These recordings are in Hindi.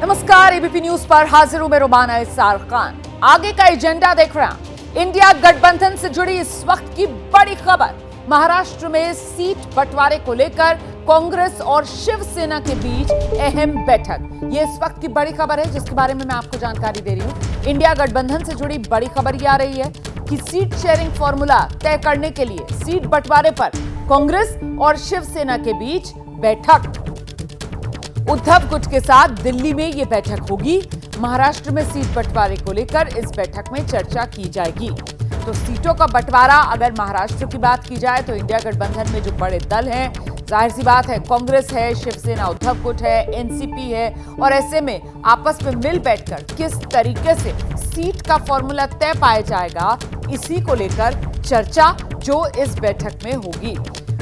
नमस्कार, एबीपी न्यूज पर हाजिर हूं मैं रुमाना इसार खान। आगे का एजेंडा देख रहे हैं। इंडिया गठबंधन से जुड़ी इस वक्त की बड़ी खबर। महाराष्ट्र में सीट बंटवारे को लेकर कांग्रेस और शिवसेना के बीच अहम बैठक। ये इस वक्त की बड़ी खबर है जिसके बारे में मैं आपको जानकारी दे रही हूं। इंडिया गठबंधन से जुड़ी बड़ी खबर ये आ रही है कि सीट शेयरिंग फॉर्मूला तय करने के लिए सीट बंटवारे पर कांग्रेस और शिवसेना के बीच बैठक। उद्धव गुट के साथ दिल्ली में यह बैठक होगी। महाराष्ट्र में सीट बंटवारे को लेकर इस बैठक में चर्चा की जाएगी। तो सीटों का बंटवारा, अगर महाराष्ट्र की बात की जाए तो इंडिया गठबंधन में जो बड़े दल हैं, जाहिर सी बात है कांग्रेस है, शिवसेना उद्धव गुट है, एनसीपी है, और ऐसे में आपस में मिल बैठकर किस तरीके से सीट का फॉर्मूला तय पाया जाएगा, इसी को लेकर चर्चा जो इस बैठक में होगी।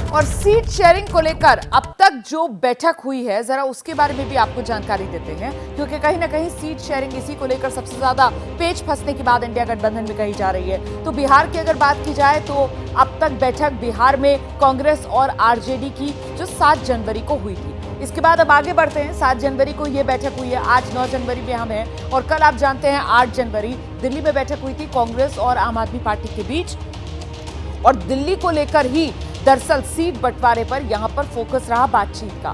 और सीट शेयरिंग को लेकर अब तक जो बैठक हुई है, जरा उसके बारे में भी आपको जानकारी देते हैं, क्योंकि कहीं ना कहीं सीट शेयरिंग इसी को लेकर सबसे ज्यादा पेच फंसने की बात इंडिया गठबंधन में कही जा रही है। तो बिहार की अगर बात की जाए तो अब तक बैठक बिहार में कांग्रेस और आरजेडी की जो 7 जनवरी को हुई थी। इसके बाद अब आगे बढ़ते हैं। 7 जनवरी को यह बैठक हुई है, आज 9 जनवरी में हम हैं, और कल आप जानते हैं 8 जनवरी दिल्ली में बैठक हुई थी कांग्रेस और आम आदमी पार्टी के बीच। और दिल्ली को लेकर ही दरअसल सीट बंटवारे पर यहां पर फोकस रहा बातचीत का।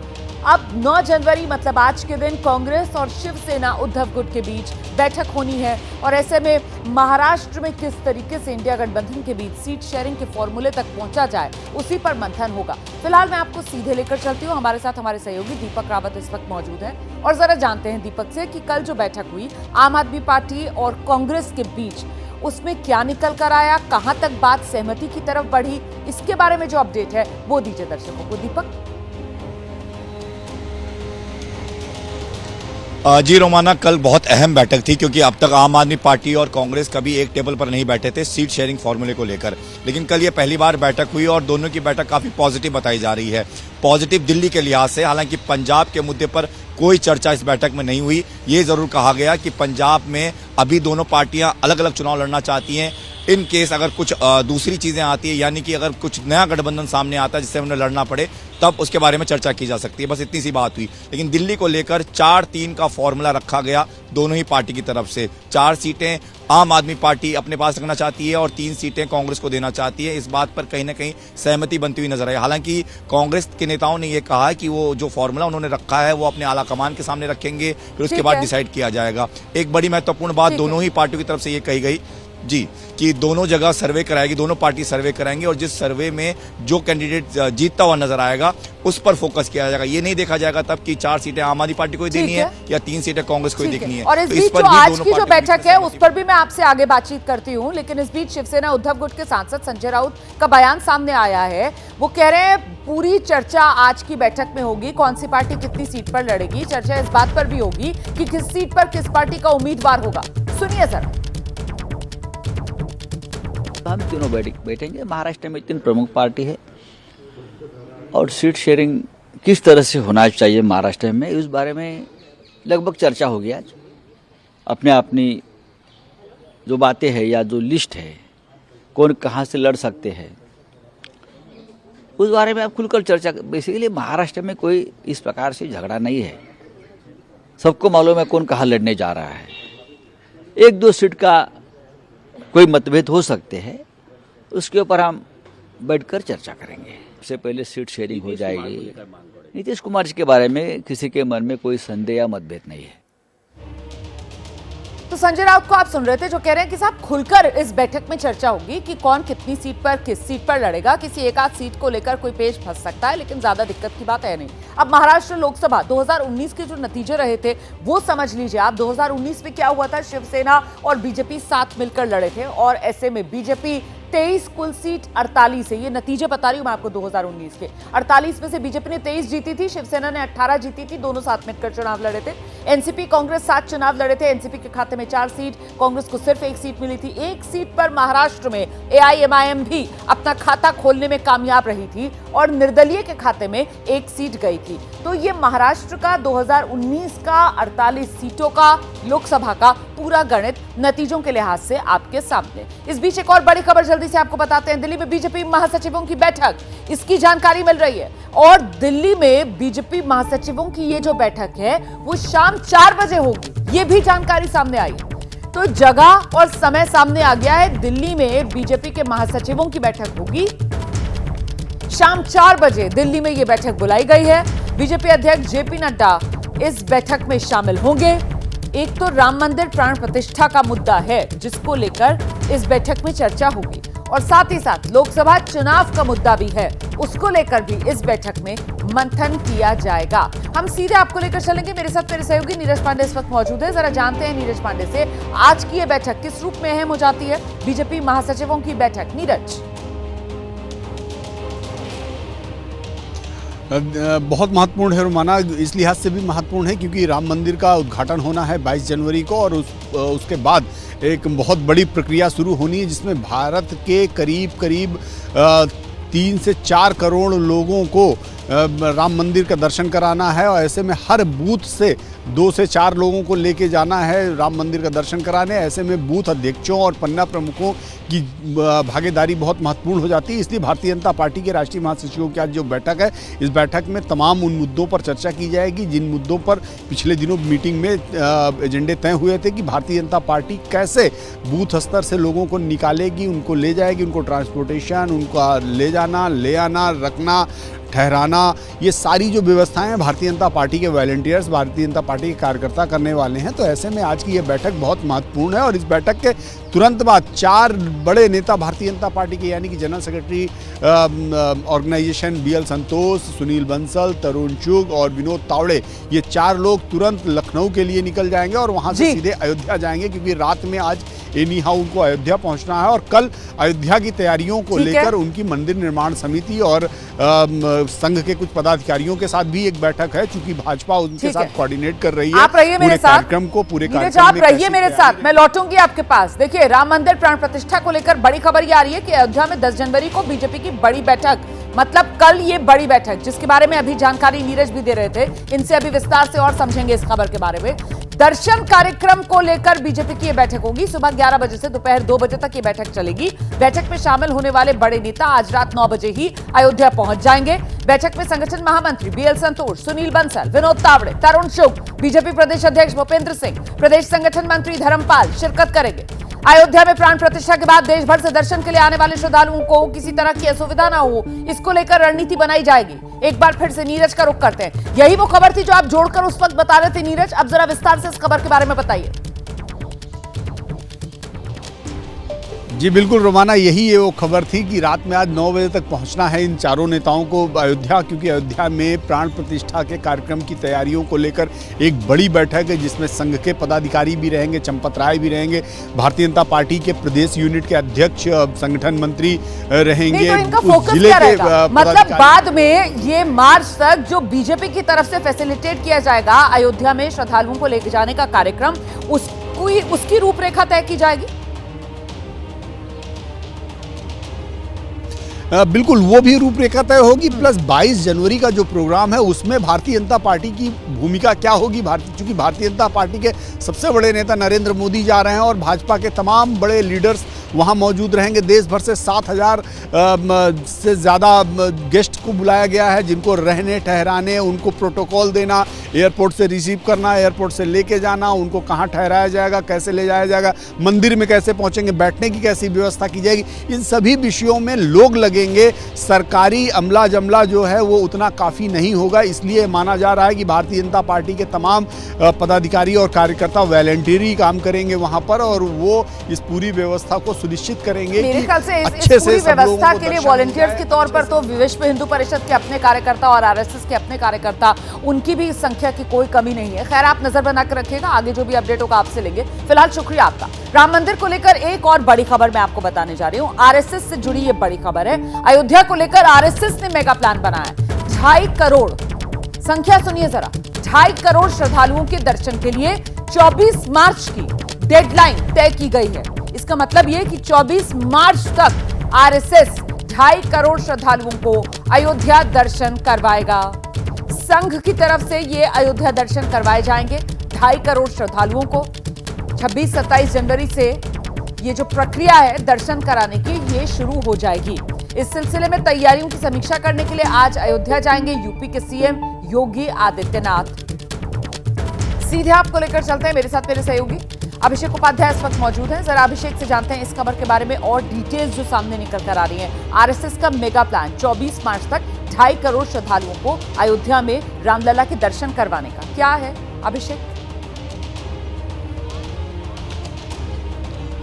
अब 9 जनवरी मतलब आज के दिन कांग्रेस और शिवसेना उद्धव गुट के बीच बैठक होनी है, और ऐसे में महाराष्ट्र में किस तरीके से इंडिया गठबंधन के बीच सीट शेयरिंग के फॉर्मूले तक पहुंचा जाए, उसी पर मंथन होगा। फिलहाल मैं आपको सीधे लेकर चलती हूं। हमारे साथ हमारे सहयोगी दीपक रावत इस वक्त मौजूद हैं, और जरा जानते हैं दीपक से कि कल जो बैठक हुई आम आदमी पार्टी और कांग्रेस के बीच, उसमें क्या निकल कर आया, कहां तक बात सहमति की तरफ बढ़ी, इसके बारे में जो अपडेट है वो दीजिए दर्शकों को। दीपक जी रोमाना, कल बहुत अहम बैठक थी क्योंकि अब तक आम आदमी पार्टी और कांग्रेस कभी एक टेबल पर नहीं बैठे थे सीट शेयरिंग फॉर्मूले को लेकर, लेकिन कल ये पहली बार बैठक हुई और दोनों की बैठक काफी पॉजिटिव बताई जा रही है। पॉजिटिव दिल्ली के लिहाज से, हालांकि पंजाब के मुद्दे पर कोई चर्चा इस बैठक में नहीं हुई। ये जरूर कहा गया कि पंजाब में अभी दोनों पार्टियां अलग अलग चुनाव लड़ना चाहती हैं। इन केस अगर कुछ दूसरी चीजें आती है, यानी कि अगर कुछ नया गठबंधन सामने आता है जिससे उन्हें लड़ना पड़े, तब उसके बारे में चर्चा की जा सकती है। बस इतनी सी बात हुई। लेकिन दिल्ली को लेकर 4-3 का फॉर्मूला रखा गया दोनों ही पार्टी की तरफ से। 4 सीटें आम आदमी पार्टी अपने पास रखना चाहती है और 3 सीटें कांग्रेस को देना चाहती है। इस बात पर कहीं ना कहीं सहमति बनती हुई नजर आई। हालांकि कांग्रेस के नेताओं ने यह कहा कि वो जो फॉर्मूला उन्होंने रखा है वो अपने आला कमान के सामने रखेंगे, फिर उसके बाद डिसाइड किया जाएगा। एक बड़ी महत्वपूर्ण बात दोनों ही पार्टियों की तरफ से ये कही गई जी कि दोनों जगह सर्वे कराएगी, दोनों पार्टी सर्वे कराएंगे, और जिस सर्वे में जो कैंडिडेट जीतता हुआ नजर आएगा उस पर फोकस किया जाएगा। ये नहीं देखा जाएगा तब कि 4 सीटें आम आदमी पार्टी को ही देनी है या 3 सीटें कांग्रेस को ही देखनी है। और इस बीच जो आज की जो बैठक है उस पर भी मैं आपसे आगे बातचीत करती हूँ, लेकिन इस बीच शिवसेना उद्धव गुट के सांसद संजय राउत का बयान सामने आया है। वो कह रहे हैं पूरी चर्चा आज की बैठक में होगी, कौन सी पार्टी कितनी सीट पर लड़ेगी। चर्चा इस बात पर भी होगी कि किस सीट पर किस पार्टी का उम्मीदवार होगा। सुनिए सर। हम तीनों बैठेंगे। महाराष्ट्र में 3 प्रमुख पार्टी है और सीट शेयरिंग किस तरह से होना चाहिए महाराष्ट्र में, इस बारे में लगभग चर्चा होगी आज। अपने अपनी जो बातें हैं या जो लिस्ट है, कौन कहाँ से लड़ सकते हैं, उस बारे में आप खुलकर चर्चा। बेसिकली महाराष्ट्र में कोई इस प्रकार से झगड़ा नहीं है, सबको मालूम है कौन कहाँ लड़ने जा रहा है। 1-2 सीट का कोई मतभेद हो सकते हैं, उसके ऊपर हम बैठकर चर्चा करेंगे। सबसे पहले सीट शेयरिंग हो जाएगी। नीतीश कुमार जी के बारे में किसी के मन में कोई संदेह या मतभेद नहीं है। तो संजय राउत को आप सुन रहे थे जो कह रहे हैं कि साहब खुलकर इस बैठक में चर्चा होगी कि कौन कितनी सीट पर किस सीट पर लड़ेगा। किसी एक आध सीट को लेकर कोई पेच फंस सकता है, लेकिन ज्यादा दिक्कत की बात है नहीं। अब महाराष्ट्र लोकसभा 2019 के जो नतीजे रहे थे वो समझ लीजिए आप। 2019 में क्या हुआ था, शिवसेना और बीजेपी साथ मिलकर लड़े थे, और ऐसे में बीजेपी 23 कुल सीट 48 है। ये नतीजे बता रही हूं मैं आपको 2019 के। 48 में से बीजेपी ने 23 जीती थी, शिवसेना ने 18 जीती थी। दोनों साथ मिलकर चुनाव लड़े थे। एनसीपी कांग्रेस 7 चुनाव लड़े थे। एनसीपी के खाते में 4 सीट, कांग्रेस को सिर्फ 1 सीट मिली थी। 1 सीट पर महाराष्ट्र में एआईएमआईएम भी अपना खाता खोलने में कामयाब रही थी, और निर्दलीय के खाते में 1 सीट गई थी। तो ये महाराष्ट्र का 2019 का 48 सीटों का लोकसभा का पूरा गणित नतीजों के लिहाज से आपके सामने। इस बीच एक और बड़ी खबर जल्दी से आपको बताते हैं। दिल्ली में बीजेपी महासचिवों की बैठक, इसकी जानकारी मिल रही है। और दिल्ली में बीजेपी महासचिवों की ये जो बैठक है वो शाम 4 बजे होगी, ये भी जानकारी सामने आई। तो जगह और समय सामने आ गया है। दिल्ली में बीजेपी के महासचिवों की बैठक होगी शाम 4 बजे। दिल्ली में यह बैठक बुलाई गई है। बीजेपी अध्यक्ष जेपी नड्डा इस बैठक में शामिल होंगे। एक तो राम मंदिर प्राण प्रतिष्ठा का मुद्दा है जिसको लेकर इस बैठक में चर्चा होगी, और साथ ही साथ लोकसभा चुनाव का मुद्दा भी है, उसको लेकर भी इस बैठक में मंथन किया जाएगा। हम सीधे आपको लेकर चलेंगे। मेरे साथ मेरे सहयोगी नीरज पांडे इस वक्त मौजूद है। जरा जानते हैं नीरज पांडे से आज की यह बैठक किस रूप में अहम हो जाती है, बीजेपी महासचिवों की बैठक। नीरज, बहुत महत्वपूर्ण है रोमाना, इस लिहाज से भी महत्वपूर्ण है क्योंकि राम मंदिर का उद्घाटन होना है 22 जनवरी को, और उसके बाद एक बहुत बड़ी प्रक्रिया शुरू होनी है जिसमें भारत के करीब 3 से 4 करोड़ लोगों को राम मंदिर का दर्शन कराना है। और ऐसे में हर बूथ से 2 से 4 लोगों को लेके जाना है राम मंदिर का दर्शन कराने। ऐसे में बूथ अध्यक्षों और पन्ना प्रमुखों की भागीदारी बहुत महत्वपूर्ण हो जाती है। इसलिए भारतीय जनता पार्टी के राष्ट्रीय महासचिवों की आज जो बैठक है, इस बैठक में तमाम उन मुद्दों पर चर्चा की जाएगी जिन मुद्दों पर पिछले दिनों मीटिंग में एजेंडे तय हुए थे कि भारतीय जनता पार्टी कैसे बूथ स्तर से लोगों को निकालेगी, उनको ले जाएगी, उनको ट्रांसपोर्टेशन, उनका ले जाना, ले आना, रखना, ठहराना, ये सारी जो व्यवस्थाएं हैं भारतीय जनता पार्टी के वॉलंटियर्स, भारतीय जनता पार्टी के कार्यकर्ता करने वाले हैं। तो ऐसे में आज की ये बैठक बहुत महत्वपूर्ण है। और इस बैठक के तुरंत बाद 4 बड़े नेता भारतीय जनता पार्टी के, यानी कि जनरल सेक्रेटरी ऑर्गेनाइजेशन BL संतोष, सुनील बंसल, तरुण चुग और विनोद तावड़े, ये 4 लोग तुरंत लखनऊ के लिए निकल जाएंगे और वहां से सीधे अयोध्या जाएंगे क्योंकि रात में आज एनी हाउ उनको अयोध्या पहुंचना है। और कल अयोध्या की तैयारियों को लेकर उनकी मंदिर निर्माण समिति और संघ के कुछ पदाधिकारियों के साथ भी एक बैठक है, चूंकि भाजपा उनके साथ कोऑर्डिनेट कर रही है। आप रहिए मेरे साथ, कार्यक्रम को पूरे कार्यक्रम आप रहिए मेरे साथ, मैं लौटूंगी आपके पास। देखिए, राम मंदिर प्राण प्रतिष्ठा को लेकर बड़ी खबर ये आ रही है कि अयोध्या में 10 जनवरी को बीजेपी की बड़ी बैठक, मतलब कल ये बड़ी बैठक, जिसके बारे में अभी जानकारी नीरज भी दे रहे थे, इनसे अभी विस्तार से और समझेंगे इस खबर के बारे में। दर्शन कार्यक्रम को लेकर बीजेपी की यह बैठक होगी। सुबह 11 बजे से दोपहर 2 बजे तक ये बैठक चलेगी। बैठक में शामिल होने वाले बड़े नेता आज रात 9 बजे ही अयोध्या पहुंच जाएंगे। बैठक में संगठन महामंत्री BL संतोष, सुनील बंसल, विनोद तावड़े, तरुण चुग, बीजेपी प्रदेश अध्यक्ष भूपेंद्र सिंह, प्रदेश संगठन मंत्री धर्मपाल शिरकत करेंगे। अयोध्या में प्राण प्रतिष्ठा के बाद देश भर से दर्शन के लिए आने वाले श्रद्धालुओं को किसी तरह की असुविधा ना हो, इसको लेकर रणनीति बनाई जाएगी। एक बार फिर से नीरज का रुख करते हैं। यही वो खबर थी जो आप जोड़कर उस वक्त बता रहे थे नीरज, अब जरा विस्तार से इस खबर के बारे में बताइए। जी बिल्कुल रोमाना, यही वो खबर थी कि रात में आज 9 बजे तक पहुंचना है इन चारों नेताओं को अयोध्या, क्योंकि अयोध्या में प्राण प्रतिष्ठा के कार्यक्रम की तैयारियों को लेकर एक बड़ी बैठक है जिसमें संघ के पदाधिकारी भी रहेंगे, चंपत राय भी रहेंगे, भारतीय जनता पार्टी के प्रदेश यूनिट के अध्यक्ष, संगठन मंत्री रहेंगे। तो इनका फोकस क्या रहेगा? मतलब बाद में ये मार्च तक जो बीजेपी की तरफ से फैसिलिटेट किया जाएगा अयोध्या में श्रद्धालुओं को लेकर जाने का कार्यक्रम, उसकी रूपरेखा तय की जाएगी। बिल्कुल वो भी रूपरेखा तय होगी, प्लस 22 जनवरी का जो प्रोग्राम है उसमें भारतीय जनता पार्टी की भूमिका क्या होगी। चूंकि भारतीय जनता पार्टी के सबसे बड़े नेता नरेंद्र मोदी जा रहे हैं और भाजपा के तमाम बड़े लीडर्स वहां मौजूद रहेंगे। देश भर से 7000 से ज़्यादा गेस्ट को बुलाया गया है जिनको रहने ठहराने, उनको प्रोटोकॉल देना, एयरपोर्ट से रिसीव करना, एयरपोर्ट से लेके जाना, उनको कहाँ ठहराया जाएगा, कैसे ले जाया जाएगा, मंदिर में कैसे पहुँचेंगे, बैठने की कैसी व्यवस्था की जाएगी, इन सभी विषयों में लोग लगेंगे। सरकारी अमला जमला जो है वो उतना काफ़ी नहीं होगा, इसलिए माना जा रहा है कि भारतीय जनता पार्टी के तमाम पदाधिकारी और कार्यकर्ता वॉलंटियरी काम करेंगे वहाँ पर, और वो इस पूरी व्यवस्था को सुनिश्चित करेंगे। मेरे ख्याल से इस पूरी व्यवस्था के लिए वॉलंटियर्स के तौर पर तो विश्व हिंदू परिषद के अपने कार्यकर्ता और RSS के अपने कार्यकर्ता, उनकी भी संख्या की कोई कमी नहीं है। खैर, आप नजर बनाकर रखिएगा, आगे जो भी अपडेट होगा आपसे लेंगे। फिलहाल शुक्रिया आपका। राम मंदिर को लेकर एक और बड़ी खबर मैं आपको बताने जा रही हूँ। RSS से जुड़ी ये बड़ी खबर है। अयोध्या को लेकर RSS ने मेगा प्लान बनाया है। 2.5 करोड़, संख्या सुनिए जरा, 2.5 करोड़ श्रद्धालुओं के दर्शन के लिए 24 मार्च की डेडलाइन तय की गई है। इसका मतलब यह कि 24 मार्च तक RSS 2.5 करोड़ श्रद्धालुओं को अयोध्या दर्शन करवाएगा। संघ की तरफ से ये अयोध्या दर्शन करवाए जाएंगे 2.5 करोड़ श्रद्धालुओं को। 26-27 जनवरी से ये जो प्रक्रिया है दर्शन कराने की, ये शुरू हो जाएगी। इस सिलसिले में तैयारियों की समीक्षा करने के लिए आज अयोध्या जाएंगे यूपी के सीएम योगी आदित्यनाथ। सीधे आपको लेकर चलते हैं, मेरे साथ मेरे सहयोगी अभिषेक उपाध्याय इस वक्त मौजूद हैं। जरा अभिषेक से जानते हैं इस खबर के बारे में और डिटेल्स जो सामने निकल कर आ रही हैं। आरएसएस का मेगा प्लान 24 मार्च तक 2.5 करोड़ श्रद्धालुओं को अयोध्या में रामलला के दर्शन करवाने का, क्या है अभिषेक?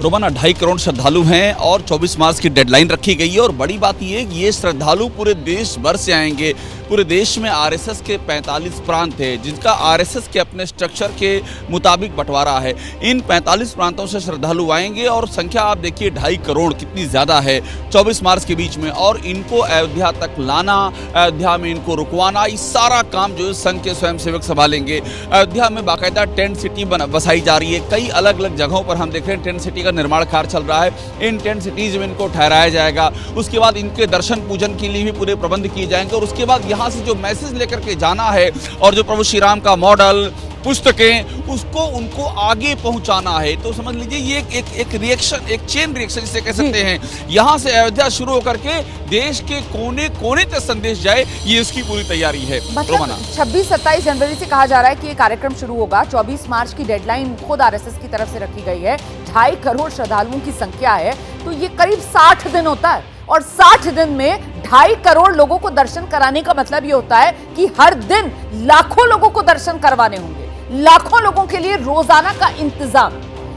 रोमाना 2.5 करोड़ श्रद्धालु हैं और 24 मार्च की डेडलाइन रखी गई है। और बड़ी बात यह है कि ये श्रद्धालु पूरे देश भर से आएंगे। पूरे देश में आरएसएस के 45 प्रांत है जिनका आरएसएस के अपने स्ट्रक्चर के मुताबिक बंटवारा है। इन 45 प्रांतों से श्रद्धालु आएंगे और संख्या आप देखिए 2.5 करोड़ कितनी ज़्यादा है 24 मार्च के बीच में। और इनको अयोध्या तक लाना, अयोध्या में इनको रुकवाना, ये सारा काम जो है संघ के स्वयंसेवक संभालेंगे। अयोध्या में बाकायदा टेंट सिटी बसाई जा रही है। कई अलग अलग जगहों पर हम देख रहे हैं टेंट सिटी का निर्माण कार्य चल रहा है। इन टेंट सिटीज में इनको ठहराया जाएगा। उसके बाद इनके दर्शन पूजन के लिए भी पूरे प्रबंध किए जाएंगे। और उसके बाद यहाँ से जो मैसेज लेकर के जाना है और जो प्रभु श्री राम का मॉडल, पुस्तकें, उसको उनको आगे पहुंचाना है। तो समझ लीजिए ये एक रिएक्शन, एक चेन रिएक्शन जिसे कह सकते हैं। यहाँ से अयोध्या शुरू होकर के देश के कोने कोने तक संदेश जाए, ये इसकी पूरी तैयारी है। मतलब 26-27 जनवरी से कहा जा रहा है कि ये कार्यक्रम शुरू होगा। 24 मार्च की डेडलाइन खुद आरएसएस की तरफ से रखी गई है। 2.5 करोड़ श्रद्धालुओं की संख्या है, तो ये करीब 60 दिन होता है। और 60 दिन में 2.5 करोड़ लोगों को दर्शन कराने का मतलब ये होता है कि हर दिन लाखों लोगों को दर्शन करवाने होंगे, लाखों लोगों के लिए रोजाना का इंतजाम।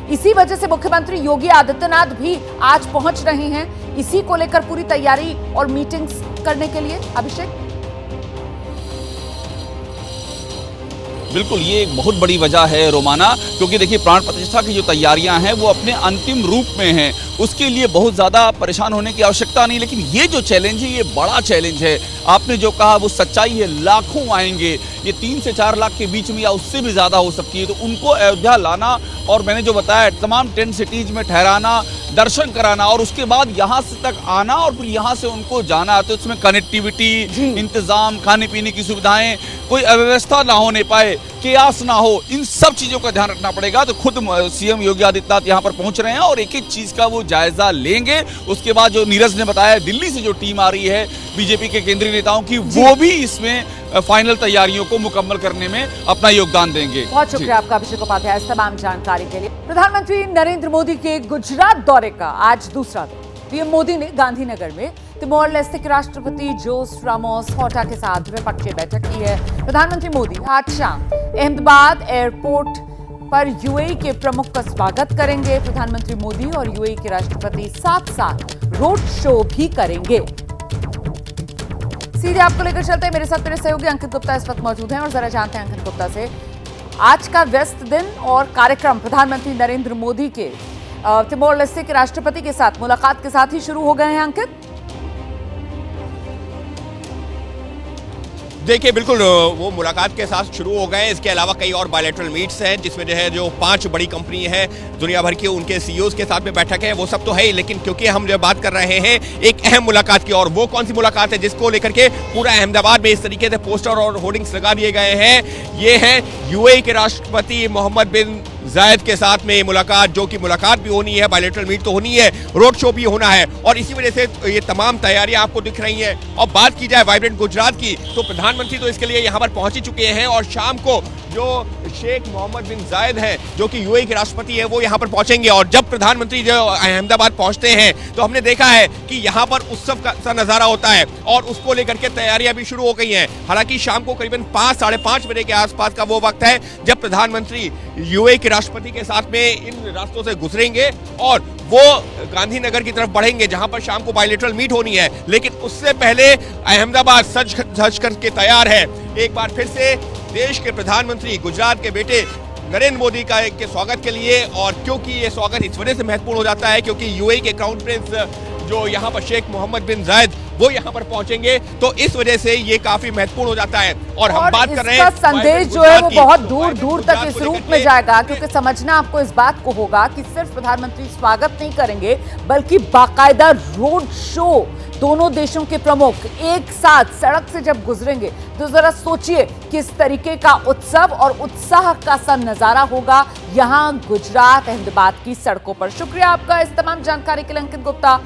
इसी वजह से मुख्यमंत्री योगी आदित्यनाथ भी आज पहुंच रहे हैं, इसी को लेकर पूरी तैयारी और मीटिंग्स करने के लिए। अभिषेक, बिल्कुल ये एक बहुत बड़ी वजह है रोमाना, क्योंकि देखिए प्राण प्रतिष्ठा की जो तैयारियां हैं वो अपने अंतिम रूप में हैं। उसके लिए बहुत ज़्यादा परेशान होने की आवश्यकता नहीं। लेकिन ये जो चैलेंज है ये बड़ा चैलेंज है। आपने जो कहा वो सच्चाई है, लाखों आएंगे। ये 3 से 4 लाख के बीच में या उससे भी ज़्यादा हो सकती है। तो उनको अयोध्या लाना और मैंने जो बताया तमाम टेंट सिटीज में ठहराना, दर्शन कराना और उसके बाद यहाँ से तक आना और फिर यहाँ से उनको जाना। तो इसमें कनेक्टिविटी, इंतजाम, खाने पीने की सुविधाएं, कोई अव्यवस्था ना होने पाए, केयास ना हो, इन सब चीज़ों का ध्यान रखना पड़ेगा। तो खुद सीएम योगी आदित्यनाथ यहाँ पर पहुँच रहे हैं और एक एक चीज़ का वो जायजा लेंगे। उसके बाद जो नीरज ने बताया दिल्ली से जो टीम आ रही है बीजेपी के केंद्रीय नेताओं की, वो भी इसमें फाइनल तैयारियों को मुकम्मल करने में अपना योगदान देंगे। बहुत शुक्रिया आपका अभिषेक उपाध्याय इस तमाम जानकारी के लिए। प्रधानमंत्री नरेंद्र मोदी के गुजरात दौरे का आज दूसरा दिन। पीएम मोदी ने गांधीनगर में तिमोर लेस्टे के राष्ट्रपति जोस रामोस होर्टा के साथ द्विपक्षीय बैठक की है। प्रधानमंत्री मोदी आज शाम अहमदाबाद एयरपोर्ट पर यूएई के प्रमुख का स्वागत करेंगे। प्रधानमंत्री मोदी और यूएई के राष्ट्रपति साथ साथ रोड शो भी करेंगे। सीधे आपको लेकर चलते हैं, मेरे साथ मेरे सहयोगी अंकित गुप्ता इस वक्त मौजूद हैं और जरा जानते हैं अंकित गुप्ता से आज का व्यस्त दिन और कार्यक्रम प्रधानमंत्री नरेंद्र मोदी के तिमोर लेस्टे के राष्ट्रपति के साथ मुलाकात के साथ ही शुरू हो गए हैं। अंकित, देखिए बिल्कुल वो मुलाकात के साथ शुरू हो गए। इसके अलावा कई और बायलैटरल मीट्स हैं जिसमें जो है जो 5 बड़ी कंपनी है दुनिया भर की, उनके सीईओज के साथ में बैठक है। वो सब तो है ही, लेकिन क्योंकि हम जो बात कर रहे हैं एक अहम मुलाकात की, और वो कौन सी मुलाकात है जिसको लेकर के पूरा अहमदाबाद में इस तरीके से पोस्टर और होर्डिंग्स लगा दिए गए हैं। ये है यूएई के राष्ट्रपति मोहम्मद बिन जायद के साथ में मुलाकात, जो कि मुलाकात भी होनी है, बायलैटरल मीट तो होनी है, रोड शो भी होना है। और इसी वजह से ये तमाम तैयारियां आपको दिख रही हैं। और बात की जाए वाइब्रेंट गुजरात की, तो प्रधानमंत्री तो इसके लिए यहाँ पर पहुंच ही चुके हैं और शाम को जो शेख मोहम्मद बिन जायद हैं जो कि यूएई के राष्ट्रपति है वो यहाँ पर पहुंचेंगे। और जब प्रधानमंत्री जो अहमदाबाद पहुंचते हैं तो हमने देखा है कि यहाँ पर उत्सव का सा नजारा होता है और उसको लेकर के तैयारियां भी शुरू हो गई हैं। हालांकि शाम को करीबन 5 साढ़े 5 बजे के आसपास का वो वक्त है जब प्रधानमंत्री यूएई के राष्ट्रपति के साथ में इन रास्तों से गुजरेंगे और वो गांधीनगर की तरफ बढ़ेंगे जहां पर शाम को बायलैटरल मीट होनी है। लेकिन उससे पहले अहमदाबाद सज धज करके तैयार है एक बार फिर से देश के प्रधानमंत्री गुजरात के बेटे नरेंद्र मोदी का के स्वागत के लिए। और क्योंकि ये स्वागत इस वजह से महत्वपूर्ण हो जाता है क्योंकि यूएई के क्राउन प्रिंस जो यहाँ पर शेख मोहम्मद बिन जायद वो यहाँ पर पहुंचेंगे, तो इस वजह से ये काफी महत्वपूर्ण हो जाता है। और हम बात कर रहे हैं संदेश जो है वो बहुत दूर दूर तक इस रूप में जाएगा, क्योंकि समझना आपको इस बात को होगा कि सिर्फ प्रधानमंत्री स्वागत नहीं करेंगे बल्कि बाकायदा रोड शो दोनों देशों के प्रमुख एक साथ सड़क से जब गुजरेंगे तो जरा सोचिए किस तरीके का उत्सव और उत्साह का सा नजारा होगा यहां गुजरात अहमदाबाद की सड़कों पर। शुक्रिया आपका इस तमाम जानकारी के लिए अंकित गुप्ता।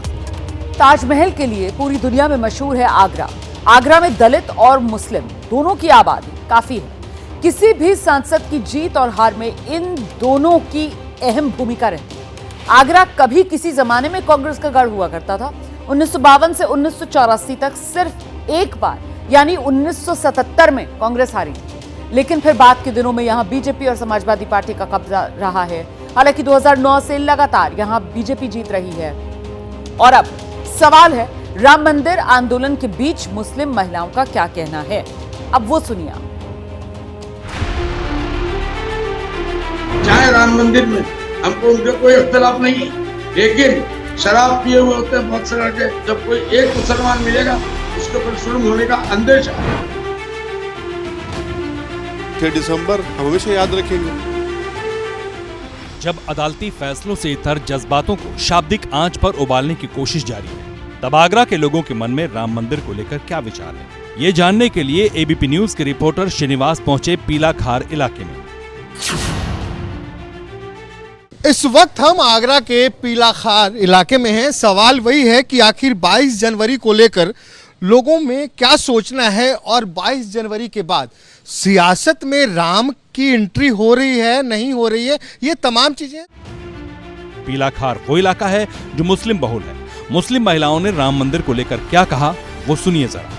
ताजमहल के लिए पूरी दुनिया में मशहूर है आगरा। आगरा में दलित और मुस्लिम दोनों की आबादी काफी है। किसी भी सांसद की जीत और हार में इन दोनों की अहम भूमिका रहती है। आगरा कभी किसी जमाने में कांग्रेस का गढ़ हुआ करता था। 1952 से 1984 तक सिर्फ एक बार यानी 1977 में कांग्रेस हारी, लेकिन फिर बाद के दिनों में यहां बीजेपी और समाजवादी पार्टी का कब्जा रहा है। हालांकि 2009 से लगातार यहां बीजेपी जीत रही है। और अब सवाल है, राम मंदिर आंदोलन के बीच मुस्लिम महिलाओं का क्या कहना है, अब वो सुनिए। चाहे राम मंदिर में हमको उनके कोई इख्तिलाफ नहीं, लेकिन शराब पिए हुए होते हैं बहुत सारे के, जब कोई एक मुसलमान मिलेगा उसके ऊपर जुल्म होने का अंदेशा है। 6 दिसंबर हम हमेशा याद रखेंगे। जब अदालती फैसलों से इतर जज्बातों को शाब्दिक आंच पर उबालने की कोशिश जारी है, तब आगरा के लोगों के मन में राम मंदिर को लेकर क्या विचार है, ये जानने के लिए एबीपी न्यूज के रिपोर्टर श्रीनिवास पहुंचे पीलाखार इलाके में। इस वक्त हम आगरा के पीलाखार इलाके में हैं। सवाल वही है कि आखिर 22 जनवरी को लेकर लोगों में क्या सोचना है और 22 जनवरी के बाद सियासत में राम की एंट्री हो रही है नहीं हो रही है, ये तमाम चीजें। पीलाखार वो इलाका है जो मुस्लिम बहुल है। मुस्लिम महिलाओं ने राम मंदिर को लेकर क्या कहा, वो सुनिए जरा।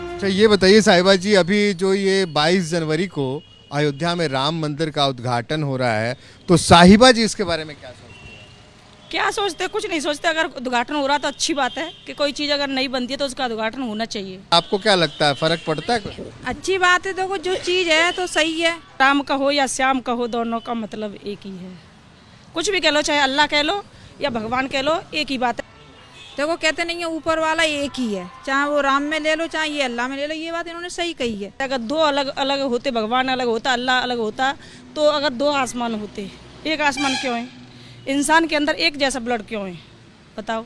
अच्छा ये बताइए साहिबा जी, अभी जो ये 22 जनवरी को अयोध्या में राम मंदिर का उद्घाटन हो रहा है, तो साहिबा जी इसके बारे में क्या सोचते हैं? क्या सोचते? कुछ नहीं सोचते। अगर उद्घाटन हो रहा तो अच्छी बात है कि कोई चीज़ अगर नहीं बनती है तो उसका उद्घाटन होना चाहिए। आपको क्या लगता है, फर्क पड़ता है कुछ? अच्छी बात है। देखो जो चीज़ है तो सही है। राम का हो या श्याम का हो, दोनों का मतलब एक ही है। कुछ भी कह लो, चाहे अल्लाह कह लो या भगवान कह लो, एक ही बात है। देखो कहते नहीं है ऊपर वाला एक ही है, चाहे वो राम में ले लो चाहे ये अल्लाह में ले लो, ये बात इन्होंने सही कही है। अगर दो अलग अलग होते, भगवान अलग होता, अल्लाह अलग होता, तो अगर दो आसमान होते, एक आसमान क्यों है? इंसान के अंदर एक जैसा ब्लड क्यों है बताओ?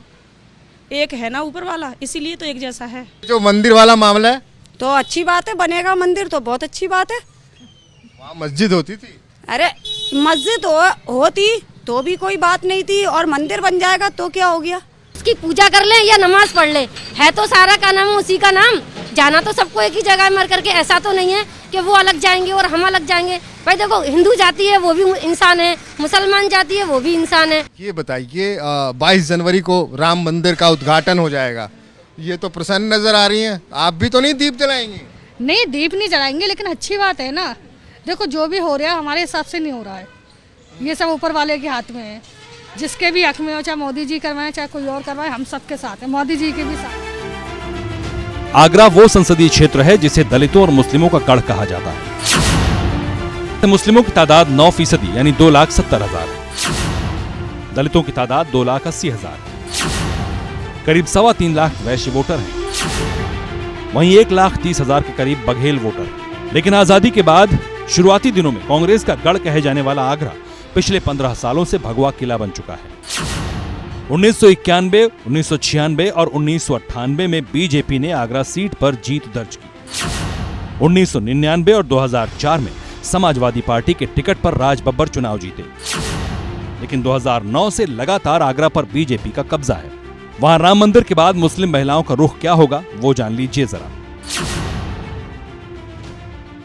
एक है ना ऊपर वाला, इसीलिए तो एक जैसा है। जो मंदिर वाला मामला है तो अच्छी बात है, बनेगा मंदिर तो बहुत अच्छी बात है। वहाँ मस्जिद होती थी। अरे मस्जिद होती तो भी कोई बात नहीं थी, और मंदिर बन जाएगा तो क्या हो गया? उसकी पूजा कर ले या नमाज पढ़ ले, है तो सारा का नाम उसी का नाम। जाना तो सबको एक ही जगह मर करके, ऐसा तो नहीं है कि वो अलग जाएंगे और हम अलग जाएंगे। भाई देखो, हिंदू जाति है वो भी इंसान है, मुसलमान जाति है वो भी इंसान है। ये बताइए 22 जनवरी को राम मंदिर का उद्घाटन हो जाएगा, ये तो प्रसन्न नजर आ रही हैं, आप भी तो नहीं दीप जलाएंगे? नहीं, दीप नहीं जलाएंगे, लेकिन अच्छी बात है ना। देखो जो भी हो रहा है हमारे हिसाब से नहीं हो रहा है, ये सब ऊपर वाले के हाथ में है। जिसके भी हक में हो, चाहे मोदी जी करवाएं चाहे कोई और करवाए, हम सबके साथ हैं, मोदी जी के भी साथ। आगरा वो संसदीय क्षेत्र है जिसे दलितों और मुस्लिमों का गढ़ कहा जाता है। मुस्लिमों की तादाद 9% यानी 2,70,000 है। दलितों की तादाद 2,80,000 है। करीब 3.25 लाख वैश्य वोटर हैं। वहीं 1,30,000 के करीब बघेल वोटर हैं। लेकिन आजादी के बाद शुरुआती दिनों में कांग्रेस का गढ़ कहे जाने वाला आगरा पिछले 15 सालों से भगवा किला बन चुका है। 1991, 1996 और 1998 में बीजेपी ने आगरा सीट पर जीत दर्ज की। 1999 और 2004 में समाजवादी पार्टी के टिकट पर राज बब्बर चुनाव जीते। लेकिन 2009 से लगातार आगरा पर बीजेपी का कब्जा है। वहां राम मंदिर के बाद मुस्लिम महिलाओं का रुख क्या होगा, वो जान लीजिए जरा।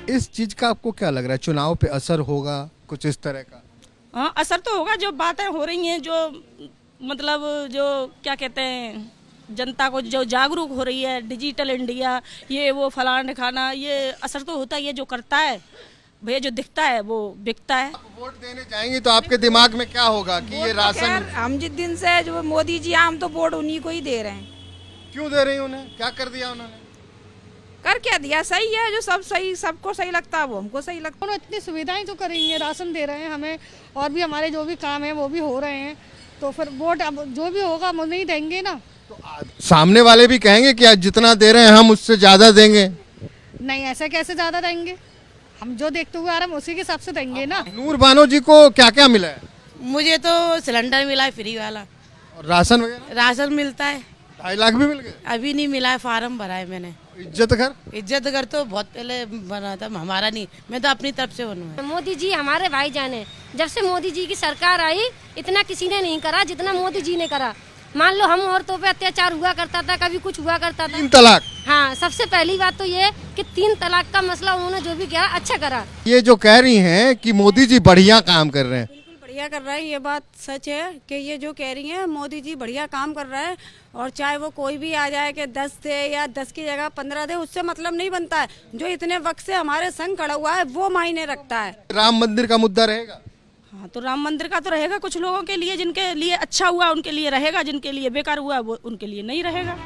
इस चीज का आपको क्या लग रहा है, चुनाव पे असर होगा कुछ इस तरह का? हाँ, असर तो होगा। जो बातें हो रही हैं, जो मतलब जो क्या कहते हैं, जनता को जो जागरूक हो रही है, डिजिटल इंडिया, ये वो फलाना खाना, ये असर तो होता ही है। जो करता है भैया, जो दिखता है वो बिकता है। वोट देने जाएंगे तो आपके दिमाग में क्या होगा कि ये राशन? हम जिस दिन से जो मोदी जी हम तो वोट उन्हीं को ही दे रहे हैं। क्यों दे रहे हैं? उन्हें क्या कर दिया उन्होंने? कर क्या दिया? सही है, जो सब सही, सबको सही लगता है वो हमको सही लगता है। इतनी सुविधाएं तो करेंगे, राशन दे रहे हैं हमें, और भी हमारे जो भी काम है वो भी हो रहे हैं, तो फिर वोट अब जो भी होगा हम नहीं देंगे ना। तो सामने वाले भी कहेंगे कि आज जितना दे रहे हैं हम उससे ज्यादा देंगे। नहीं, ऐसे कैसे ज्यादा देंगे? हम जो देखते हुए आ रहे हैं उसी के हिसाब से देंगे ना। नूर बानो जी को क्या क्या मिला है? मुझे तो सिलेंडर मिला है फ्री वाला। और राशन वगैरह? राशन मिलता है। 2.5 लाख भी मिल गए? अभी नहीं मिला है, फार्म भरा है मैंने। इज्जत घर तो बहुत पहले बना था, हमारा नहीं, मैं तो अपनी तरफ से बनूँ। मोदी जी हमारे भाईजान है। जब से मोदी जी की सरकार आई इतना किसी ने नहीं करा जितना मोदी जी ने करा। मान लो हम औरतों पे अत्याचार हुआ करता था, कभी कुछ हुआ करता था। 3 तलाक। हाँ, सबसे पहली बात तो ये कि 3 तलाक का मसला उन्होंने जो भी किया अच्छा करा। ये जो कह रही हैं कि मोदी जी बढ़िया काम कर रहे हैं, बढ़िया कर रहा है, ये बात सच है कि ये जो कह रही हैं मोदी जी बढ़िया काम कर रहा है। और चाहे वो कोई भी आ जाए कि 10 दे या 10 की जगह 15 दे, उससे मतलब नहीं बनता है। जो इतने वक्त से हमारे संग खड़ा हुआ है वो मायने रखता है। राम मंदिर का मुद्दा रहेगा? हाँ, तो राम मंदिर का तो रहेगा कुछ लोगों के लिए, जिनके लिए अच्छा हुआ उनके लिए रहेगा, जिनके लिए बेकार हुआ वो उनके लिए नहीं रहेगा।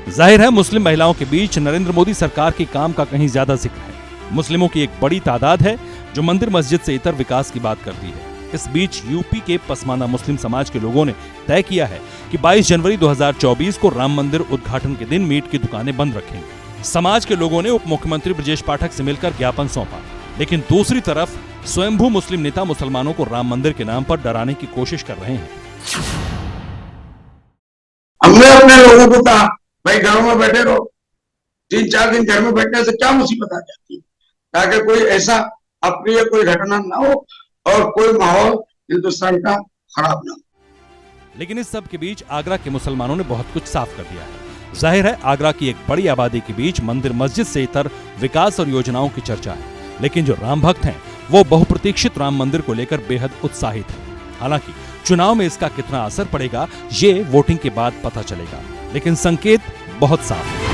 जाहिर है मुस्लिम महिलाओं के बीच नरेंद्र मोदी सरकार के काम का कहीं ज्यादा जिक्र है। मुस्लिमों की एक बड़ी तादाद है जो मंदिर मस्जिद से इतर विकास की बात करती है। इस बीच यूपी के पसमाना मुस्लिम समाज के लोगों ने तय किया है कि 22 जनवरी 2024 को राम मंदिर उद्घाटन के दिन मीट की दुकानें बंद रखेंगे। समाज के लोगों ने उप मुख्यमंत्री ब्रजेश पाठक से मिलकर ज्ञापन सौंपा, लेकिन दूसरी तरफ स्वयंभू मुस्लिम नेता मुसलमानों को राम मंदिर के नाम पर डराने की कोशिश कर रहे हैं। हमने अपने लोगों को कहा भाई घरों में बैठे रहो, 3-4 दिन घर में बैठने से क्या मुसीबत आ जाती है, ताकि कोई ऐसा अप्रिय कोई घटना ना हो और कोई माहौल हिंदुस्तान का खराब ना हो। लेकिन इस सब के बीच आगरा के मुसलमानों ने बहुत कुछ साफ कर दिया है। जाहिर है आगरा की एक बड़ी आबादी के बीच मंदिर मस्जिद से इतर विकास और योजनाओं की चर्चा है, लेकिन जो राम भक्त हैं वो बहुप्रतीक्षित राम मंदिर को लेकर बेहद उत्साहित हैं। हालांकि चुनाव में इसका कितना असर पड़ेगा ये वोटिंग के बाद पता चलेगा, लेकिन संकेत बहुत साफ है।